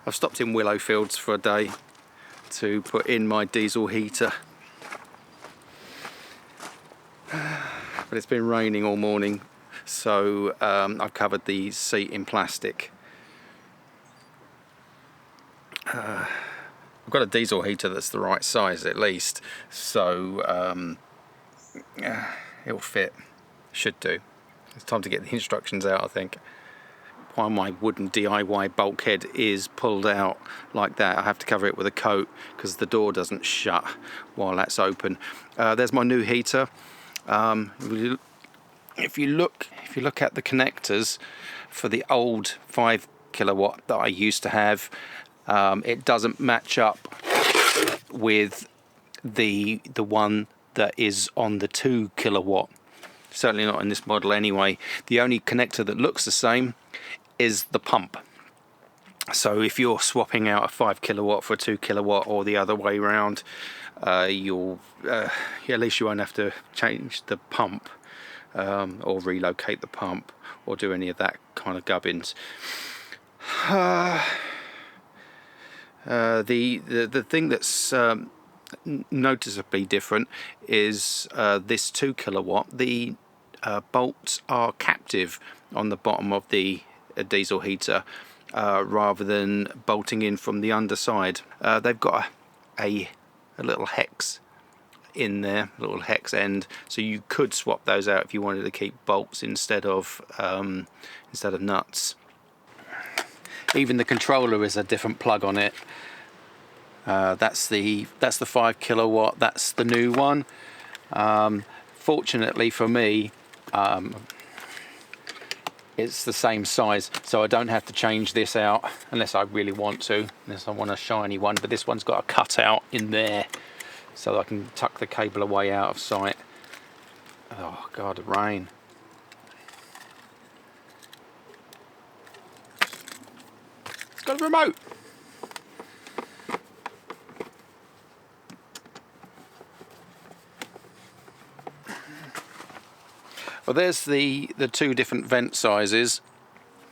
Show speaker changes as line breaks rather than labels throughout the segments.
I've stopped in Willowfields for a day to put in my diesel heater. But it's been raining all morning, so I've covered the seat in plastic. I've got a diesel heater that's the right size at least, so it'll fit. Should do. It's time to get the instructions out, I think. While my wooden DIY bulkhead is pulled out like that, I have to cover it with a coat because the door doesn't shut while that's open. There's my new heater. If you look at the connectors for the old 5 kilowatt that I used to have, it doesn't match up with the one that is on the 2 kilowatt. Certainly not in this model anyway. The only connector that looks the same is the pump. So if you're swapping out a 5 kilowatt for a 2 kilowatt or the other way around, at least you won't have to change the pump or relocate the pump or do any of that kind of gubbins. The thing that's noticeably different is this 2 kilowatt. The bolts are captive on the bottom of the diesel heater rather than bolting in from the underside. They've got a little hex in there, a little hex end, so you could swap those out if you wanted to keep bolts instead of nuts. Even the controller is a different plug on it. That's the 5 kilowatt. That's the new one. Fortunately for me, it's the same size, so I don't have to change this out unless I really want to, unless I want a shiny one. But this one's got a cutout in there, so I can tuck the cable away out of sight. Oh God, the rain. It's got a remote. Well, there's the two different vent sizes.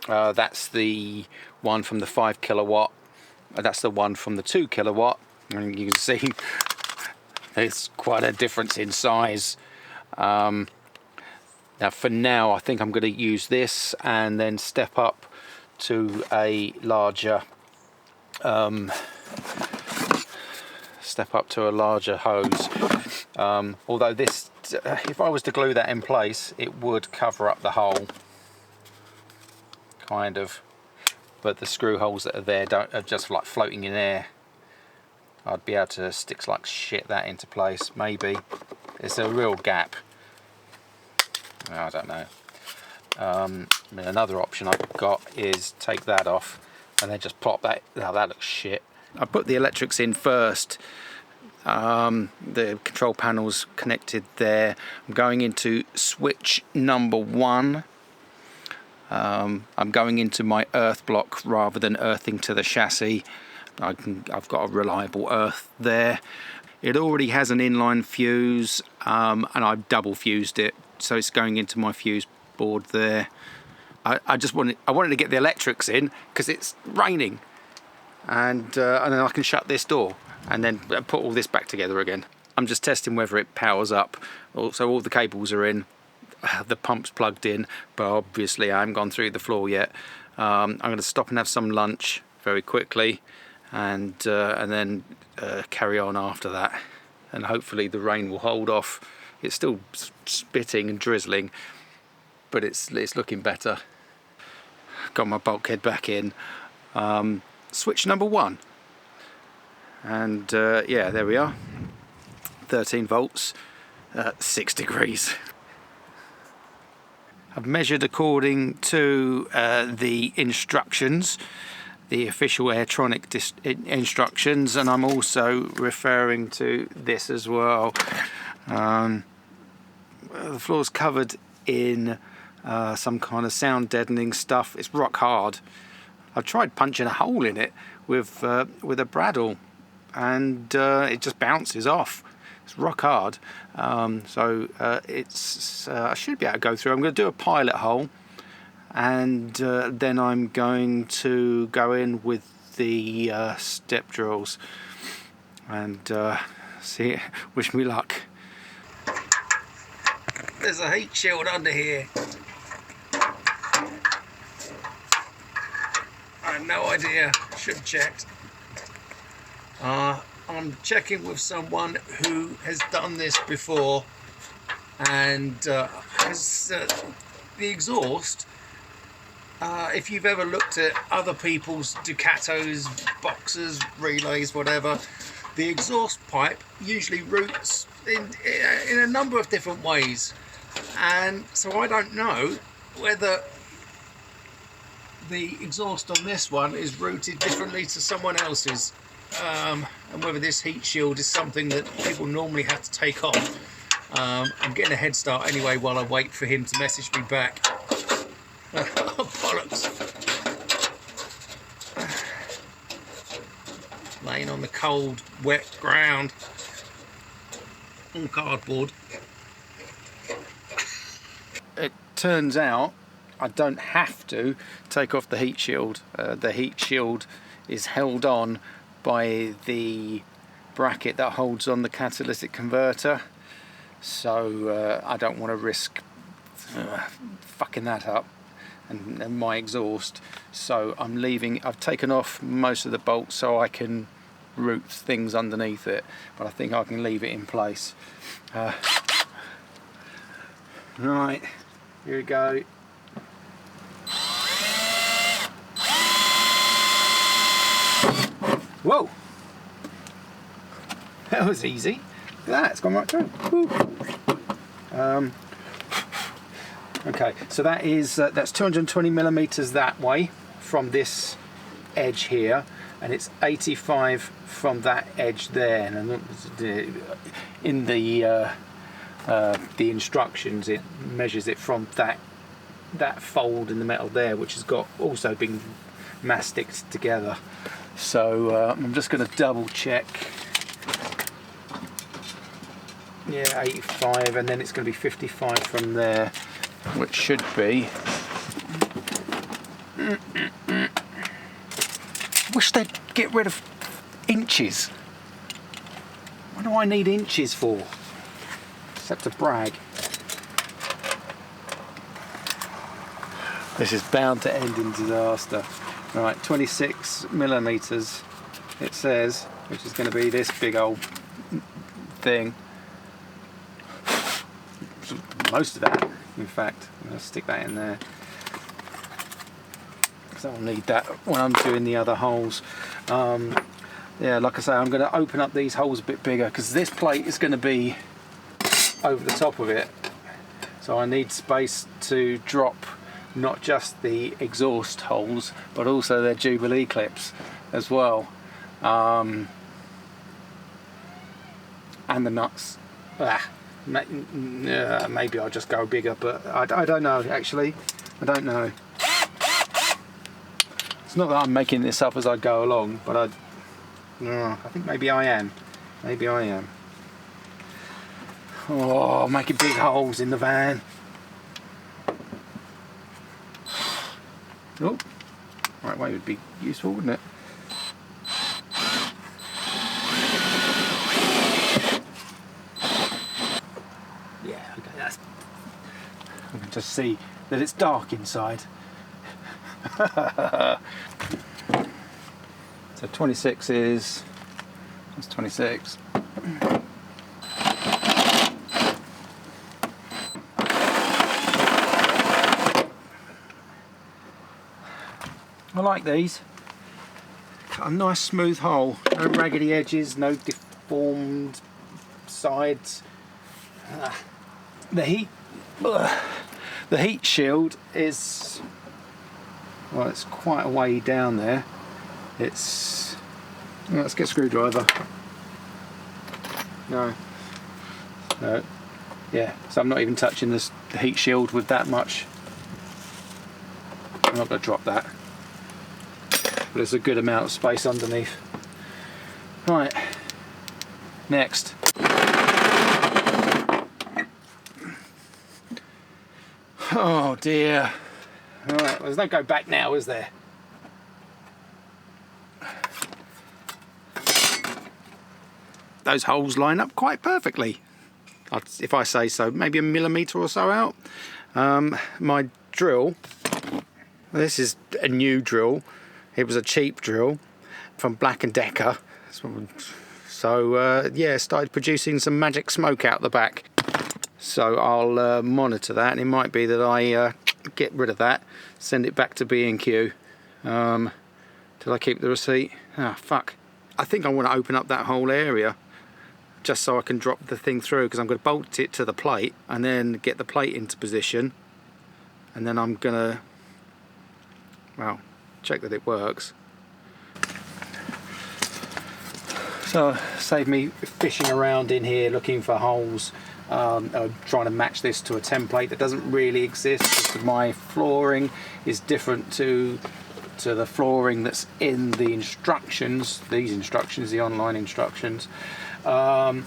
That's the one from the 5 kilowatt. That's the one from the 2 kilowatt. And you can see there's quite a difference in size. Now, for now, I think I'm going to use this and then step up to a larger hose. Although this, if I was to glue that in place, it would cover up the hole, kind of. But the screw holes that are there are just like floating in air. I'd be able to stick like shit that into place. Maybe it's a real gap. I don't know. I mean, another option I've got is take that off and then just pop that. Now that looks shit. I put the electrics in first. The control panel's connected there. I'm going into switch number 1. I'm going into my earth block rather than earthing to the chassis. I've got a reliable earth there. It already has an inline fuse, and I've double fused it, so it's going into my fuse board there. I wanted to get the electrics in because it's raining, and then I can shut this door and then put all this back together again. I'm just testing whether it powers up. So all the cables are in, the pump's plugged in, but obviously I haven't gone through the floor yet. I'm going to stop and have some lunch very quickly, and then carry on after that. And hopefully the rain will hold off. It's still spitting and drizzling, but it's looking better. Got my bulkhead back in. Switch number 1. And yeah, there we are. 13 volts, 6 degrees. I've measured according to the instructions, the official Airtronic instructions, and I'm also referring to this as well. The floor's covered in some kind of sound deadening stuff. It's rock hard. I've tried punching a hole in it with a bradawl, and it just bounces off. It's rock hard. So I should be able to go through. I'm going to do a pilot hole, and then I'm going to go in with the step drills and see, wish me luck. There's a heat shield under here. I had no idea, should have checked. I'm checking with someone who has done this before, and has the exhaust. If you've ever looked at other people's Ducatos, boxers, relays, whatever, the exhaust pipe usually routes in a number of different ways, and so I don't know whether the exhaust on this one is routed differently to someone else's, and whether this heat shield is something that people normally have to take off. I'm getting a head start anyway while I wait for him to message me back. Oh, bollocks. Laying on the cold, wet ground on cardboard. It turns out I don't have to take off the heat shield. The heat shield is held on by the bracket that holds on the catalytic converter, so I don't want to risk fucking that up and my exhaust. So I've taken off most of the bolts so I can route things underneath it, but I think I can leave it in place. Right, here we go. Whoa! That was easy. Look at that, it's gone right through. Woo. Okay, so that's 220 millimeters that way from this edge here, and it's 85 from that edge there. And in the instructions, it measures it from that fold in the metal there, which has got also been masticed together. So I'm just going to double check. Yeah, 85, and then it's going to be 55 from there, which should be. Wish they'd get rid of inches. What do I need inches for? Except to brag. This is bound to end in disaster. Right, 26 millimeters it says, which is going to be this big old thing. Most of that, in fact. I'm going to stick that in there, because I'll need that when I'm doing the other holes. Yeah, like I say, I'm going to open up these holes a bit bigger, because this plate is going to be over the top of it. So I need space to drop not just the exhaust holes, but also their Jubilee clips as well, and the nuts. Maybe I'll just go bigger, but I don't know, actually. I don't know. It's not that I'm making this up as I go along, but I think maybe I am. Maybe I am. Oh, making big holes in the van. Oh, right way would be useful, wouldn't it? Yeah, okay, that's. I can just see that it's dark inside. So 26 is. That's 26. I like these. Cut a nice smooth hole, no raggedy edges, no deformed sides. The heat shield is, well, it's quite a way down there. It's, well, let's get a screwdriver. No, yeah. So I'm not even touching the heat shield with that much. I'm not going to drop that. But there's a good amount of space underneath. Right, next. Oh dear. Alright, well, there's no go back now, is there? those holes line up quite perfectly. If I say so, maybe a millimetre or so out. My drill, this is a new drill. It was a cheap drill from Black & Decker. So yeah, started producing some magic smoke out the back. So I'll monitor that, and it might be that I get rid of that, send it back to B&Q. Did I keep the receipt? Ah, fuck. I think I want to open up that whole area just so I can drop the thing through, because I'm going to bolt it to the plate and then get the plate into position, and then I'm going to, well, check that it works. So save me fishing around in here looking for holes, trying to match this to a template that doesn't really exist, because my flooring is different to the flooring that's in the instructions, these instructions, the online instructions. Right,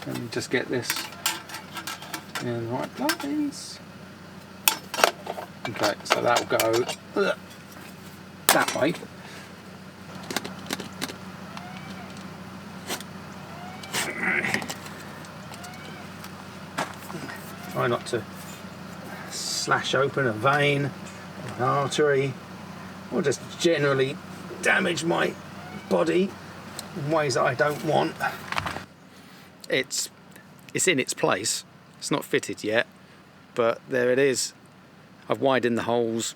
let me just get this in the right place. Okay, so that'll go that way. Try not to slash open a vein or an artery, or just generally damage my body in ways that I don't want. It's in its place. It's not fitted yet, but there it is. I've widened the holes.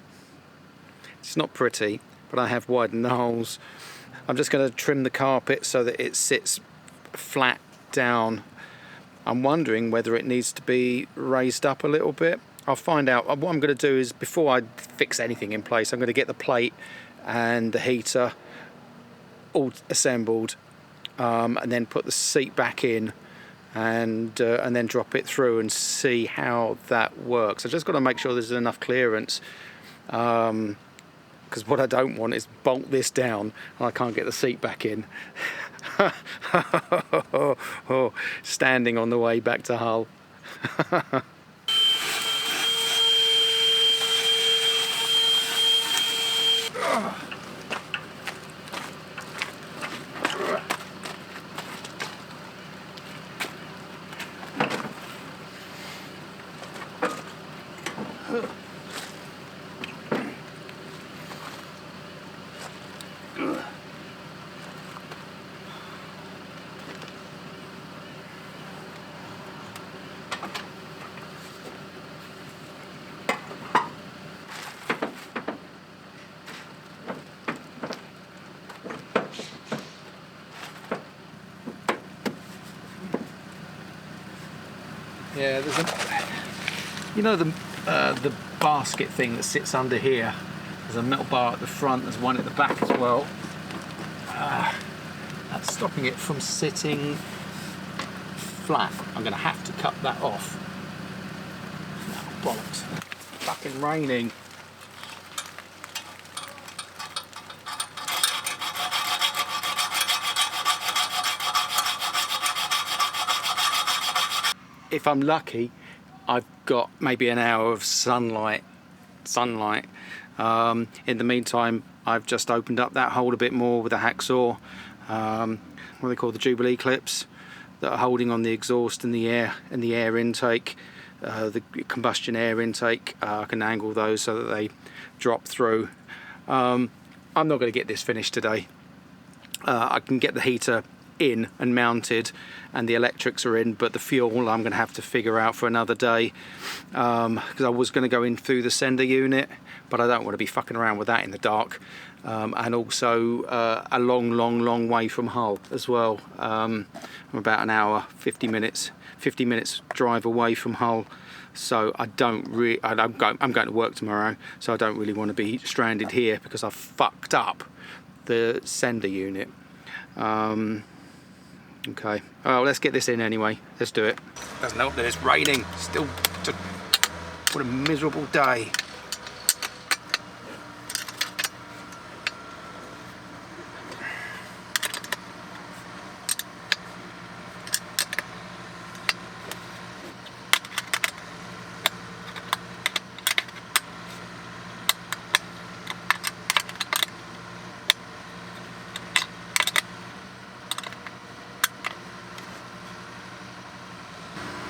It's not pretty, but I have widened the holes. I'm just going to trim the carpet so that it sits flat down. I'm wondering whether it needs to be raised up a little bit. I'll find out. What I'm going to do is, before I fix anything in place, I'm going to get the plate and the heater all assembled, and then put the seat back in, and then drop it through and see how that works. I've just got to make sure there's enough clearance, because what I don't want is bolt this down and I can't get the seat back in. Standing on the way back to Hull. Yeah, there's you know, the basket thing that sits under here. There's a metal bar at the front. There's one at the back as well. That's stopping it from sitting flat. I'm going to have to cut that off. Oh, bollocks! Fucking raining. If I'm lucky, I've got maybe an hour of sunlight. In the meantime, I've just opened up that hole a bit more with a hacksaw. What are they called? The Jubilee clips that are holding on the exhaust and the air intake, the combustion air intake. I can angle those so that they drop through. I'm not going to get this finished today. I can get the heater in and mounted, and the electrics are in, but the fuel I'm going to have to figure out for another day, because I was going to go in through the sender unit, but I don't want to be fucking around with that in the dark, and also a long way from Hull as well. I'm about an hour, 50 minutes drive away from Hull, so I'm going to work tomorrow, so I don't really want to be stranded here because I've fucked up the sender unit. Okay, oh, let's get this in anyway. Let's do it. Doesn't help that it's raining. Still, what a miserable day.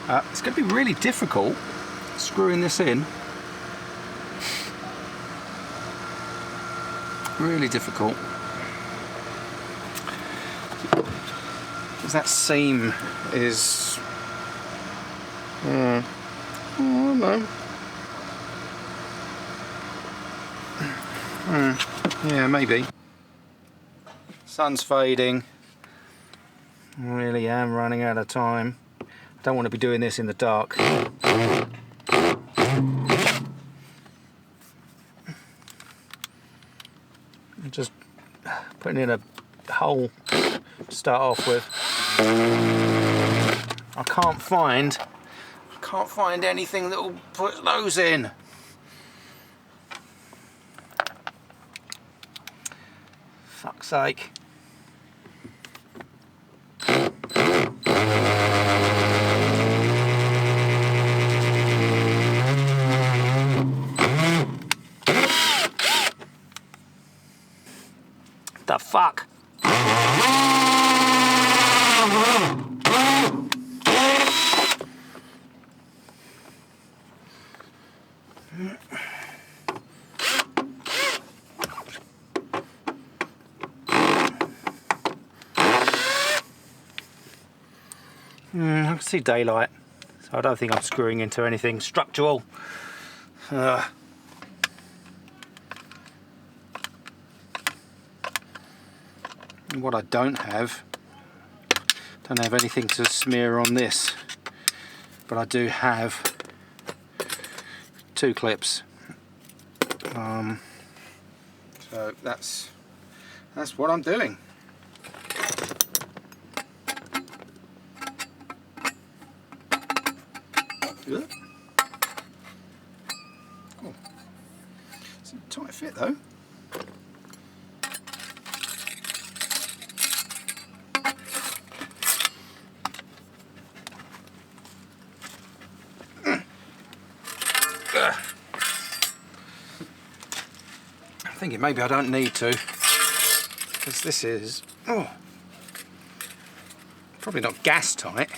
It's going to be really difficult screwing this in. Really difficult. Because that seam is... I don't know. Yeah, maybe. Sun's fading. I really am running out of time. I don't want to be doing this in the dark. I'm just putting in a hole to start off with. I can't find anything that will put those in. Fuck's sake. The fuck? I can see daylight, so I don't think I'm screwing into anything structural. What I don't have anything to smear on this, but I do have 2 clips. So that's what I'm doing. Good. Cool. It's a tight fit though. I'm thinking maybe I don't need to, because this is probably not gas tight,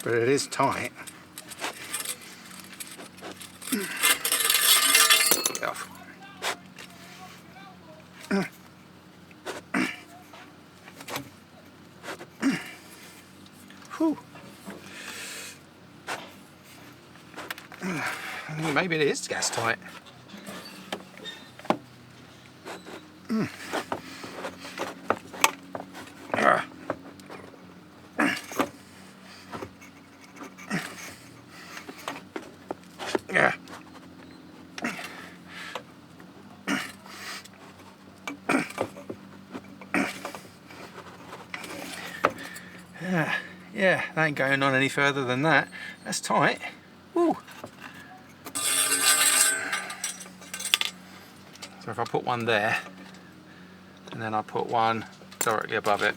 but it is tight. Get off. Whew. Maybe it is gas tight. Yeah, that ain't going on any further than that. That's tight. Woo. So if I put one there, and then I put one directly above it.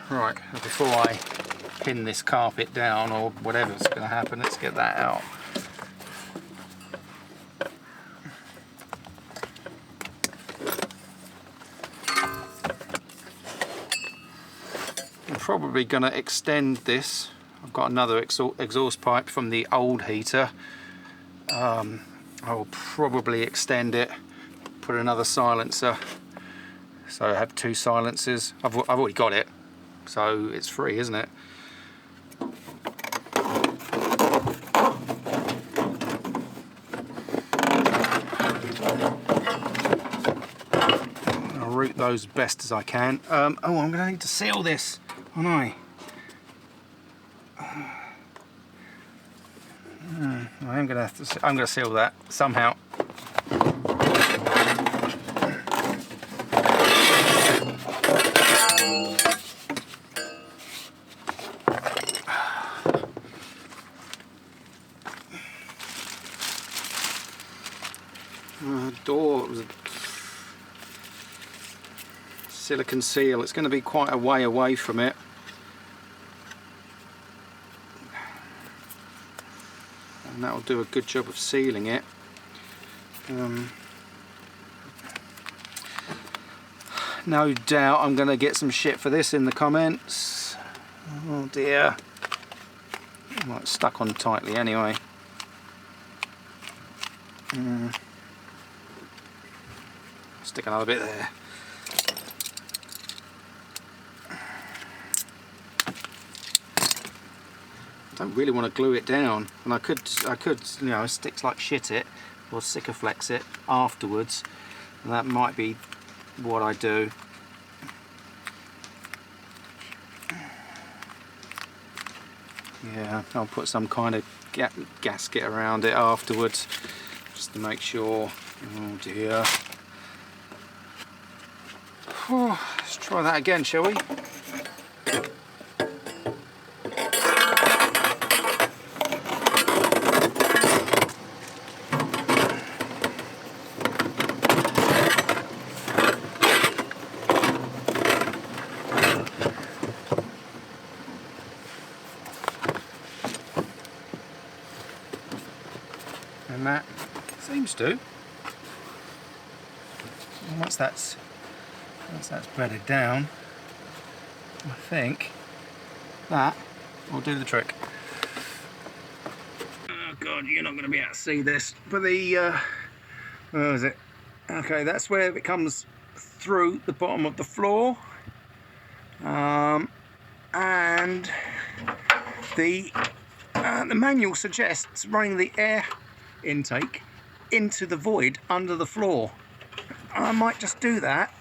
Right, before I pin this carpet down or whatever's going to happen, let's get that out. I'm probably going to extend this. I've got another exhaust pipe from the old heater. I will probably extend it, put another silencer, so I have 2 silencers. I've already got it, so it's free, isn't it? I'll route those as best as I can. Oh, I'm going to need to seal this, aren't I? I'm going to seal that somehow. Door was a silicone seal. It's going to be quite a way away from it. And that'll do a good job of sealing it. No doubt I'm going to get some shit for this in the comments. Oh dear. Well, it's stuck on tightly anyway. Stick another bit there. I don't really want to glue it down, and I could, you know, stick like shit it or Sikaflex it afterwards, and that might be what I do. Yeah, I'll put some kind of gasket around it afterwards, just to make sure. Oh dear. Let's try that again, shall we? And that seems to. Once that's bedded down, I think that will do the trick. Oh god, you're not going to be able to see this, but the where is it? Okay, that's where it comes through the bottom of the floor, and the manual suggests running the air intake into the void under the floor. I might just do that.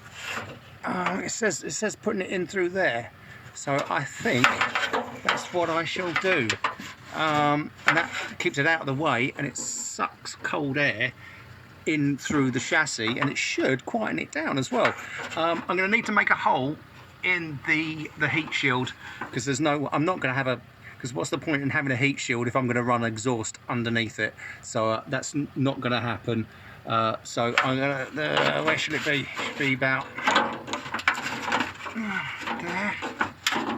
It says putting it in through there, so I think that's what I shall do. And that keeps it out of the way, and it sucks cold air in through the chassis, and it should quieten it down as well. I'm going to need to make a hole in the heat shield, because I'm not going to have a. Because what's the point in having a heat shield if I'm going to run exhaust underneath it? So that's not going to happen. So I'm going to, where should it be? It should be about there.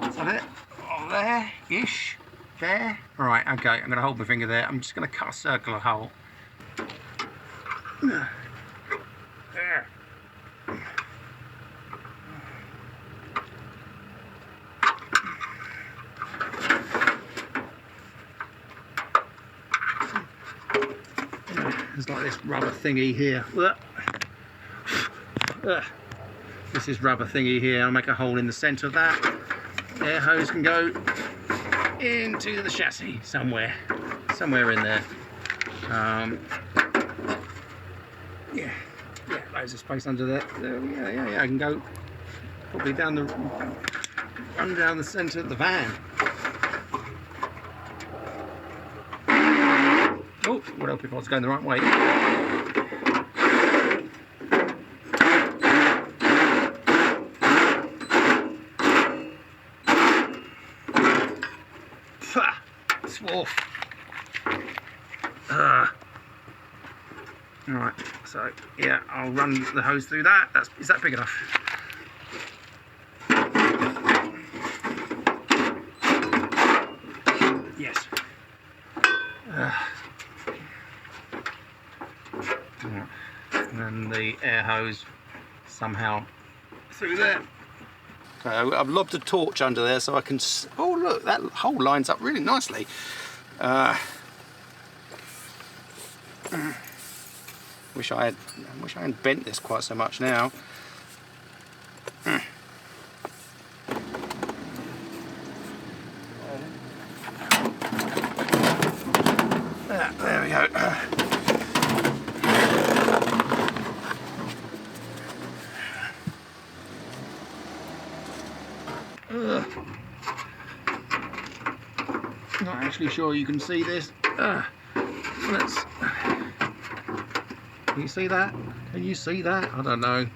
Is that it? Oh, there-ish. There. Right, okay, I'm going to hold my finger there. I'm just going to cut a circular hole. There. There's like this rubber thingy here. This is rubber thingy here. I'll make a hole in the centre of that. Air hose can go into the chassis somewhere in there. Yeah, loads of space under there. Yeah. I can go probably run down the centre of the van. Oh, what else if I was going the right way? Swarf. Alright, so yeah, I'll run the hose through that. Is that big enough? Yes. And then the air hose somehow through there. Okay, I've lobbed a torch under there so I can. Oh look, that hole lines up really nicely. Wish I hadn't bent this quite so much now. There we go. Not actually sure you can see this. Can you see that? Can you see that? I don't know.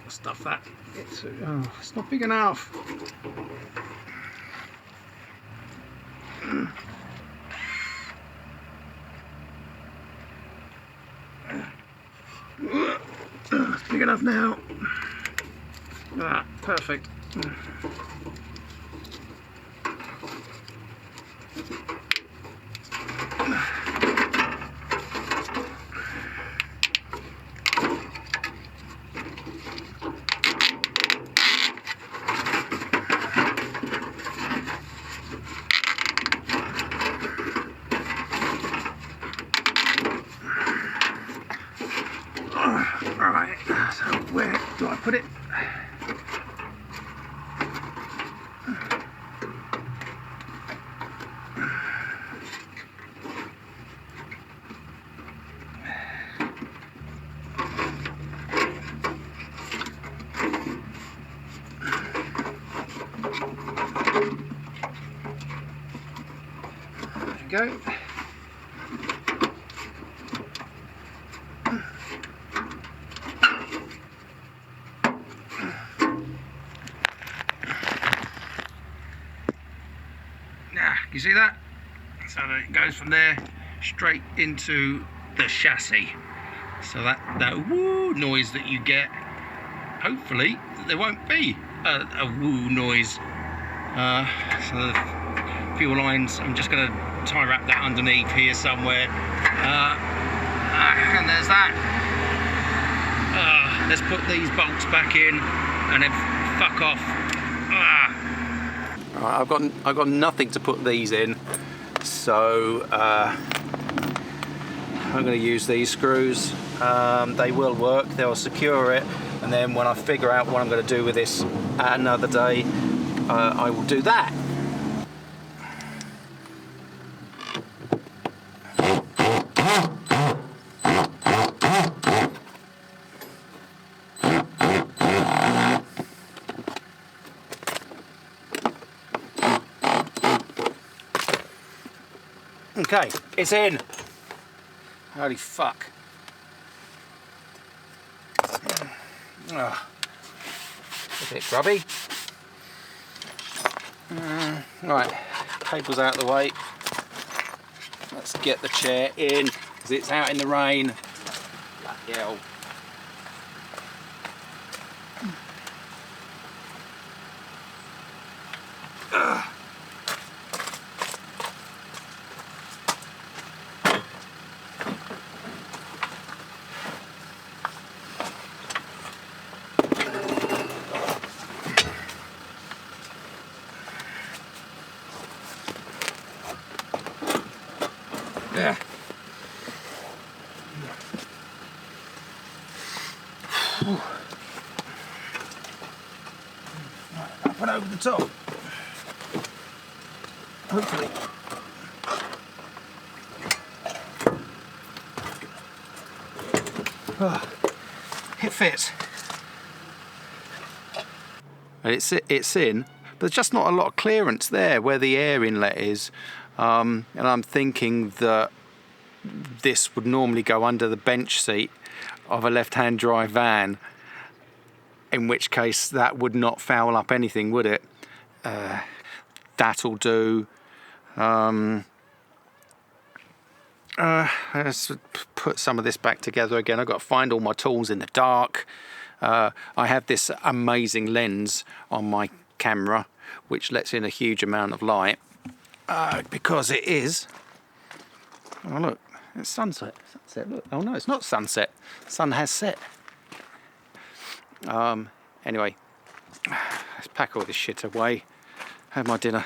Stuff that. It's not big enough. enough now. Ah, perfect. Alright, so where do I put it? There we go. You see that? So that it goes from there straight into the chassis. So that woo noise that you get, hopefully there won't be a woo noise. So the fuel lines, I'm just going to tie wrap that underneath here somewhere. And there's that. Let's put these bolts back in and then fuck off. I've got nothing to put these in, so I'm going to use these screws. They will work, they'll secure it, and then when I figure out what I'm going to do with this another day, I will do that. Okay, it's in. Holy fuck. Oh, a bit grubby. Right, cable's out of the way. Let's get the chair in, because it's out in the rain. Bloody hell. Yeah. Up and over the top. Hopefully. Oh, it fits. It's in, but there's just not a lot of clearance there where the air inlet is. And I'm thinking that this would normally go under the bench seat of a left-hand drive van, in which case that would not foul up anything, would it? That'll do. Let's put some of this back together again. I've got to find all my tools in the dark. I have this amazing lens on my camera which lets in a huge amount of light. Because it is. Oh look, it's sunset. Sunset. Look. Oh no, it's not sunset. Sun has set. Anyway, let's pack all this shit away. Have my dinner.